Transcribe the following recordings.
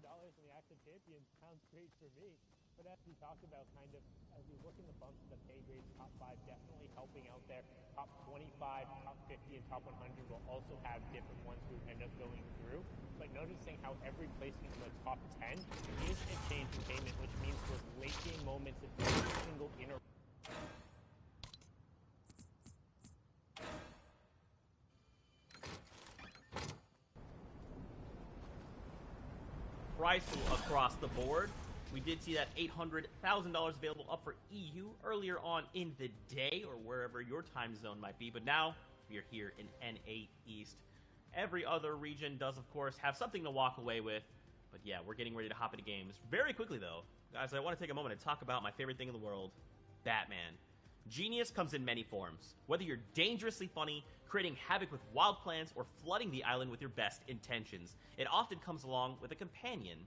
$100 in the active champions sounds great for me. But as we talked about, kind of, as we look in the bumps of the pay grades, top 5 definitely helping out there. Top 25, top 50, and top 100 will also have different ones who end up going through. But noticing how every placement in the top 10 is a change in payment, which means those late game moments in every single inner. Price across the board. We did see that $800,000 available up for EU earlier on in the day, or wherever your time zone might be, but now we are here in NA East. Every other region does, of course, have something to walk away with, but yeah, we're getting ready to hop into games. Very quickly, though, guys, I want to take a moment and talk about my favorite thing in the world, Batman. Genius comes in many forms. Whether you're dangerously funny, creating havoc with wild plans, or flooding the island with your best intentions, it often comes along with a companion,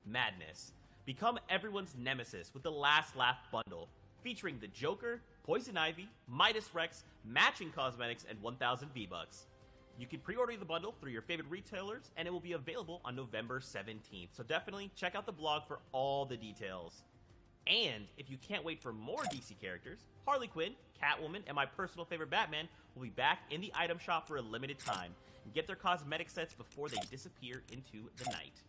madness. Become everyone's nemesis with the Last Laugh bundle, featuring the Joker, Poison Ivy, Midas Rex, matching cosmetics, and 1,000 V-Bucks. You can pre-order the bundle through your favorite retailers, and it will be available on November 17th, so definitely check out the blog for all the details. And if you can't wait for more DC characters, Harley Quinn, Catwoman, and my personal favorite Batman will be back in the item shop for a limited time. Get their cosmetic sets before they disappear into the night.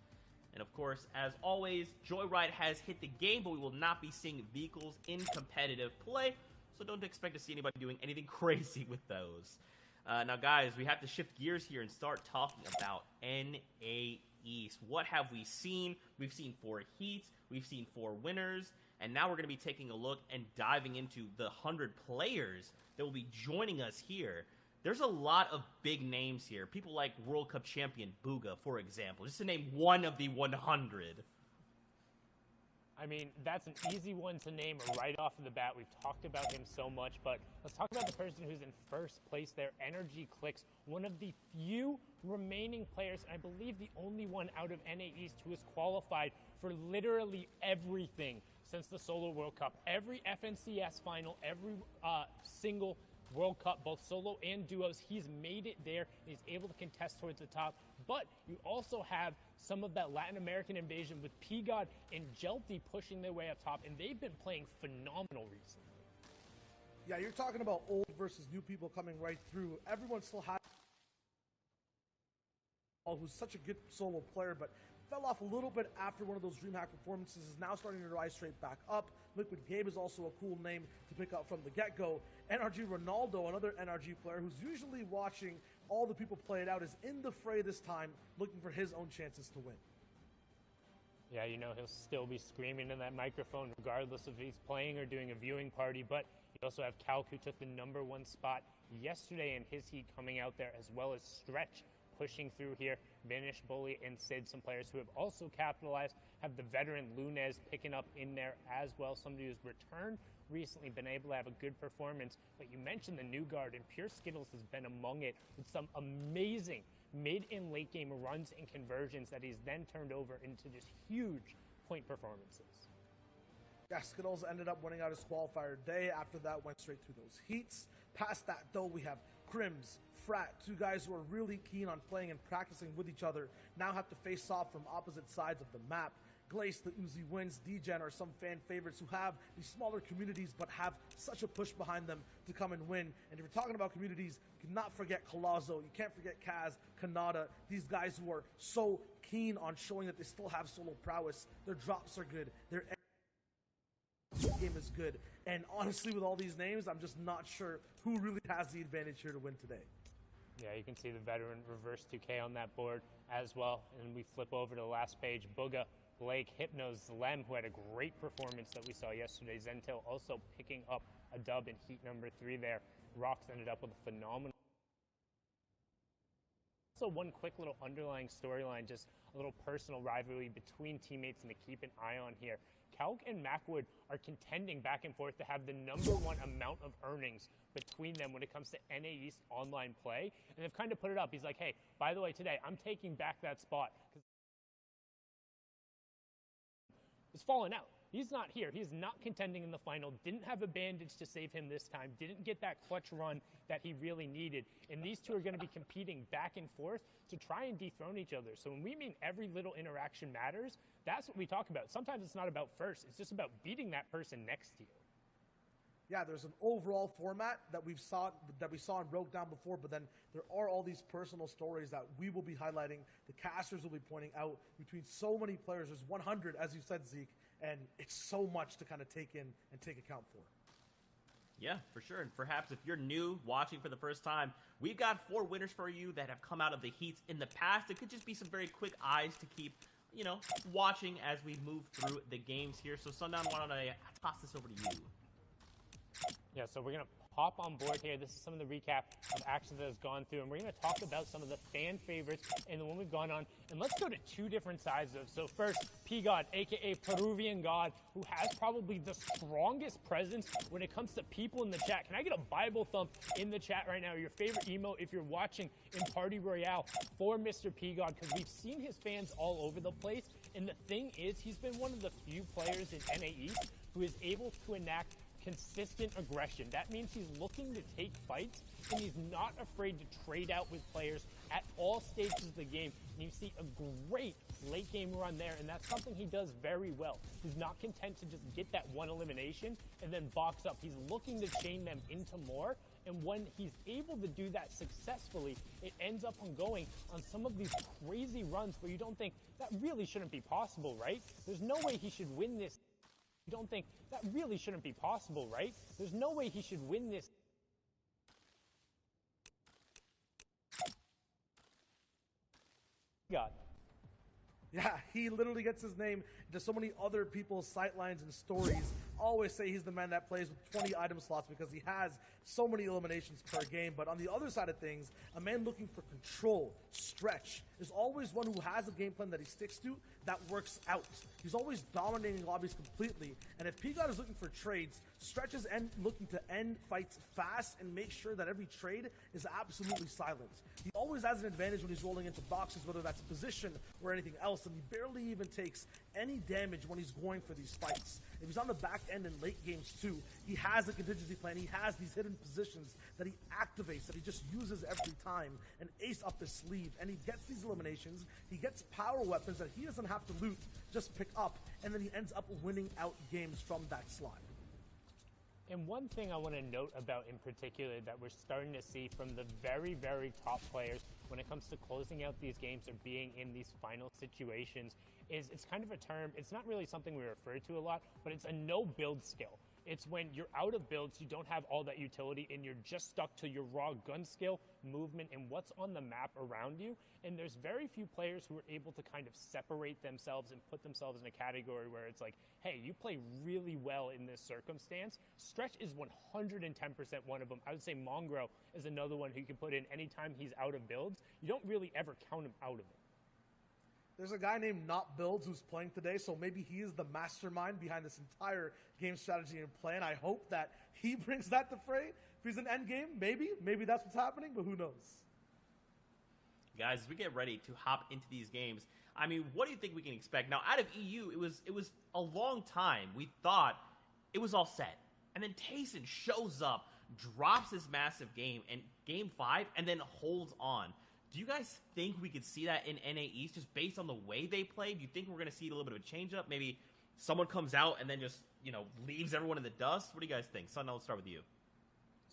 And of course, as always, Joyride has hit the game, but we will not be seeing vehicles in competitive play, so don't expect to see anybody doing anything crazy with those. Now, guys, we have to shift gears here and start talking about NA East. What have we seen? We've seen 4 heats, we've seen 4 winners, and now we're going to be taking a look and diving into the 100 players that will be joining us here. There's a lot of big names here. People like World Cup champion Booga, for example, just to name one of the 100. I mean, that's an easy one to name right off of the bat. We've talked about him so much, but let's talk about the person who's in first place there, Energy Clicks, one of the few remaining players, and I believe the only one out of NA East who has qualified for literally everything since the Solo World Cup. Every FNCS final, every single World Cup, both solo and duos, he's made it there. He's able to contest towards the top. But you also have some of that Latin American invasion with P-God and Jelty pushing their way up top, and they've been playing phenomenal recently. Yeah, you're talking about old versus new people coming right through. Everyone still has who's such a good solo player, but fell off a little bit after one of those DreamHack performances, is now starting to rise straight back up. Liquid Gabe is also a cool name to pick up from the get-go. NRG Ronaldo, another NRG player who's usually watching all the people play it out, is in the fray this time, looking for his own chances to win. Yeah, you know, he'll still be screaming in that microphone regardless if he's playing or doing a viewing party, but you also have Calc, who took the #1 spot yesterday in his heat, coming out there, as well as Stretch pushing through here. Vanish, Bully, and Sid, some players who have also capitalized. Have the veteran Lunez picking up in there as well, somebody who's returned recently, been able to have a good performance. But you mentioned the new guard, and Pure Skittles has been among it with some amazing mid and late game runs and conversions that he's then turned over into just huge point performances. Yeah, Skittles ended up winning out his qualifier day. After that, went straight through those heats. Past that, though, we have Crims, Frat, 2 guys who are really keen on playing and practicing with each other, now have to face off from opposite sides of the map. Glace, the Uzi Wins, Degen are some fan favorites who have these smaller communities but have such a push behind them to come and win. And if you're talking about communities, you cannot forget Colazo, you can't forget Kaz, Kanata, these guys who are so keen on showing that they still have solo prowess. Their drops are good, their game is good, and honestly, with all these names, I'm just not sure who really has the advantage here to win today. Yeah, you can see the veteran reverse 2K on that board as well. And we flip over to the last page. Booga, Blake, Hypnos, Lem, who had a great performance that we saw yesterday. Zentil also picking up a dub in heat #3 there. Rox ended up with a phenomenal. Also, one quick little underlying storyline, just a little personal rivalry between teammates and to keep an eye on here. Calc and Macwood are contending back and forth to have the #1 amount of earnings between them when it comes to NA East online play. And they've kind of put it up. He's like, hey, by the way, today I'm taking back that spot. It's fallen out. He's not here. He's not contending in the final, didn't have a bandage to save him this time, didn't get that clutch run that he really needed. And these two are going to be competing back and forth to try and dethrone each other. So when we mean every little interaction matters, that's what we talk about. Sometimes it's not about first. It's just about beating that person next to you. Yeah, there's an overall format that we saw and broke down before, but then there are all these personal stories that we will be highlighting. The casters will be pointing out between so many players. There's 100, as you said, Zeke, and it's so much to kind of take in and take account for. Yeah, for sure. And perhaps if you're new watching for the first time, we've got 4 winners for you that have come out of the heats in the past. It could just be some very quick eyes to keep, watching as we move through the games here. So Sundown, why don't I toss this over to you? Yeah, so we're going to hop on board here. This is some of the recap of actions that has gone through, and we're going to talk about some of the fan favorites and the one we've gone on. And let's go to 2 different sides of. So first, P-God, a.k.a. Peruvian God, who has probably the strongest presence when it comes to people in the chat. Can I get a Bible thump in the chat right now? Your favorite emote if you're watching in Party Royale for Mr. P-God, because we've seen his fans all over the place. And the thing is, he's been one of the few players in NA East who is able to enact consistent aggression. That means he's looking to take fights, and he's not afraid to trade out with players at all stages of the game. And you see a great late game run there, and that's something he does very well. He's not content to just get that one elimination and then box up. He's looking to chain them into more, and when he's able to do that successfully, it ends up on going on some of these crazy runs where you don't think that really shouldn't be possible, right? There's no way he should win this. You don't think that really shouldn't be possible, right? There's no way he should win this. God. Yeah, he literally gets his name into so many other people's sightlines and stories. Always say he's the man that plays with 20 item slots because he has so many eliminations per game. But on the other side of things, a man looking for control, stretch, is always one who has a game plan that he sticks to that works out. He's always dominating lobbies completely. And if P-God is looking for trades, Stretch is looking to end fights fast and make sure that every trade is absolutely silent. He always has an advantage when he's rolling into boxes, whether that's position or anything else, and he barely even takes any damage when he's going for these fights. If he's on the back end in late games too, he has a contingency plan. He has these hidden positions that he activates, that he just uses every time, and ace up his sleeve. And he gets these eliminations. He gets power weapons that he doesn't have to loot, just pick up, and then he ends up winning out games from that slot. And one thing I want to note about in particular that we're starting to see from the very, very top players when it comes to closing out these games or being in these final situations is it's kind of a term, it's not really something we refer to a lot, but it's a no build skill. It's when you're out of builds, you don't have all that utility, and you're just stuck to your raw gun skill, movement, and what's on the map around you. And there's very few players who are able to kind of separate themselves and put themselves in a category where it's like, hey, you play really well in this circumstance. Stretch is 110% one of them. I would say Mongrel is another one who you can put in anytime he's out of builds. You don't really ever count him out of it. There's a guy named Not Builds who's playing today, so maybe he is the mastermind behind this entire game strategy and plan. I hope that he brings that to fray. If he's an end game, maybe that's what's happening, but who knows? Guys, as we get ready to hop into these games, I mean, what do you think we can expect? Now, out of EU, it was a long time. We thought it was all set. And then Tayson shows up, drops this massive game, and game 5, and then holds on. Do you guys think we could see that in NA East just based on the way they play? Do you think we're going to see a little bit of a change-up? Maybe someone comes out and then just, leaves everyone in the dust? What do you guys think? Son, let's start with you.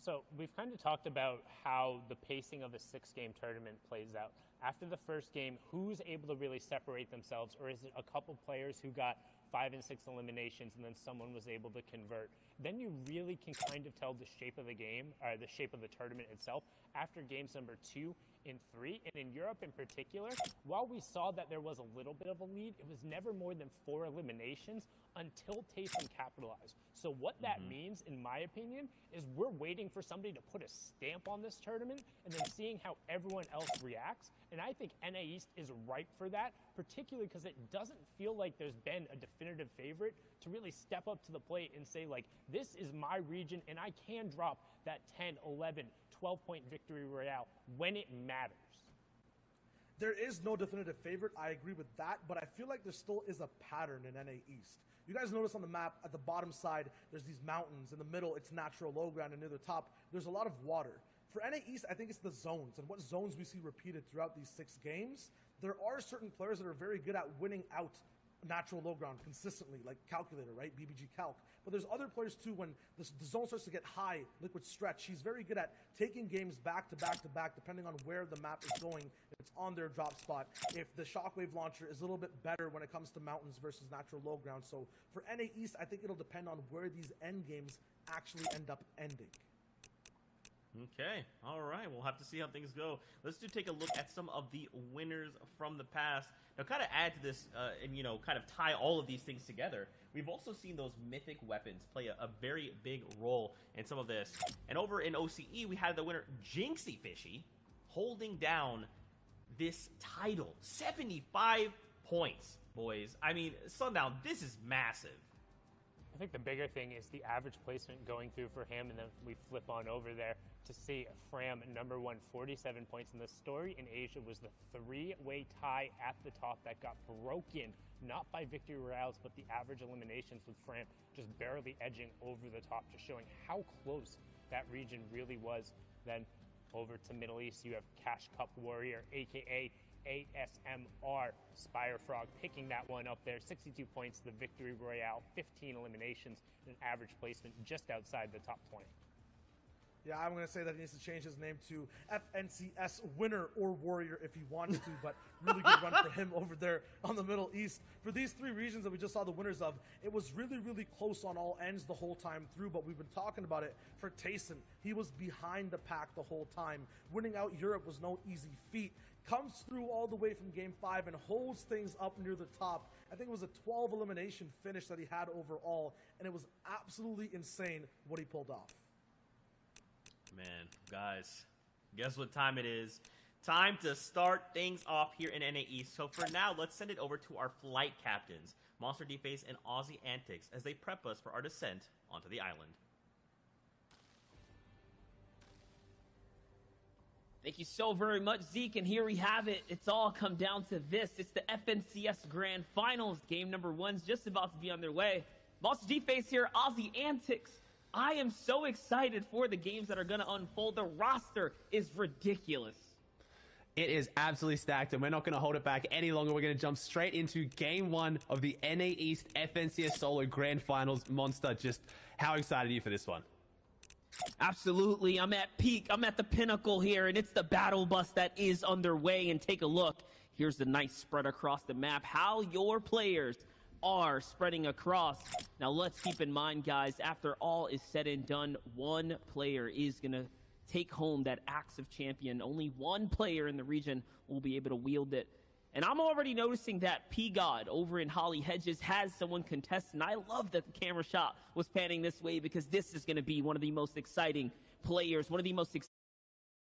So we've kind of talked about how the pacing of a 6-game tournament plays out. After the first game, who's able to really separate themselves, or is it a couple players who got 5 and 6 eliminations and then someone was able to convert? Then you really can kind of tell the shape of the game, or the shape of the tournament itself after games number 2 and 3. And in Europe in particular, while we saw that there was a little bit of a lead, it was never more than 4 eliminations until Tayson capitalized. So what that means, in my opinion, is we're waiting for somebody to put a stamp on this tournament and then seeing how everyone else reacts. And I think NA East is ripe for that, particularly because it doesn't feel like there's been a definitive favorite to really step up to the plate and say, like, this is my region and I can drop that 10, 11, 12-point victory royale when it matters. There is no definitive favorite. I agree with that, but I feel like there still is a pattern in NA East. You guys notice on the map, at the bottom side, there's these mountains. In the middle, it's natural low ground, and near the top, there's a lot of water. For NA East, I think it's the zones, and what zones we see repeated throughout these 6 games. There are certain players that are very good at winning out natural low ground consistently, like Calculator, right? BBG Calc. But there's other players too, when the zone starts to get high, Liquid Stretch, he's very good at taking games back to back to back, depending on where the map is going. If it's on their drop spot. If the Shockwave launcher is a little bit better when it comes to mountains versus natural low ground. So for NA East, I think it'll depend on where these end games actually end up ending. Okay, all right. We'll have to see how things go. Let's take a look at some of the winners from the past. Now, kind of add to this, and kind of tie all of these things together. We've also seen those mythic weapons play a very big role in some of this. And over in OCE, we had the winner Jinxie Fishy holding down this title, 75 points, boys. I mean, Sundown, this is massive. I think the bigger thing is the average placement going through for him, and then we flip on over there to see Fram number 1, 47 points. And the story in Asia was the 3-way tie at the top that got broken, not by victory royales, but the average eliminations, with Fram just barely edging over the top, just showing how close that region really was. Then over to Middle East, you have Cash Cup Warrior, aka ASMR Spire Frog, picking that one up there. 62 points, the victory royale, 15 eliminations, and an average placement just outside the top 20. Yeah, I'm going to say that he needs to change his name to FNCS Winner or Warrior if he wants to, but really good run for him over there on the Middle East. For these 3 regions that we just saw the winners of, it was really, really close on all ends the whole time through, but we've been talking about it for Tayson. He was behind the pack the whole time. Winning out Europe was no easy feat. Comes through all the way from Game 5 and holds things up near the top. I think it was a 12 elimination finish that he had overall, and it was absolutely insane what he pulled off. Man, guys, guess what time it is? Time to start things off here in NA East. So for now, let's send it over to our flight captains, Monster Deface and Aussie Antics, as they prep us for our descent onto the island. Thank you so very much, Zeke, and here we have it. It's all come down to this. It's the FNCS Grand Finals. Game number 1's just about to be on their way. Monster Deface here, Aussie Antics. I am so excited for the games that are going to unfold. The roster is ridiculous. It is absolutely stacked, and we're not going to hold it back any longer. We're going to jump straight into Game 1 of the NA East FNCS Solo Grand Finals. Monster, just how excited are you for this one? Absolutely. I'm at peak. I'm at the pinnacle here, and it's the battle bus that is underway. And take a look. Here's the nice spread across the map. How your players are spreading across. Now, let's keep in mind, guys, after all is said and done, one player is going to take home that Axe of Champion. Only one player in the region will be able to wield it. And I'm already noticing that P-God over in Holly Hedges has someone contest, and I love that the camera shot was panning this way because this is going to be one of the most exciting players, one of the most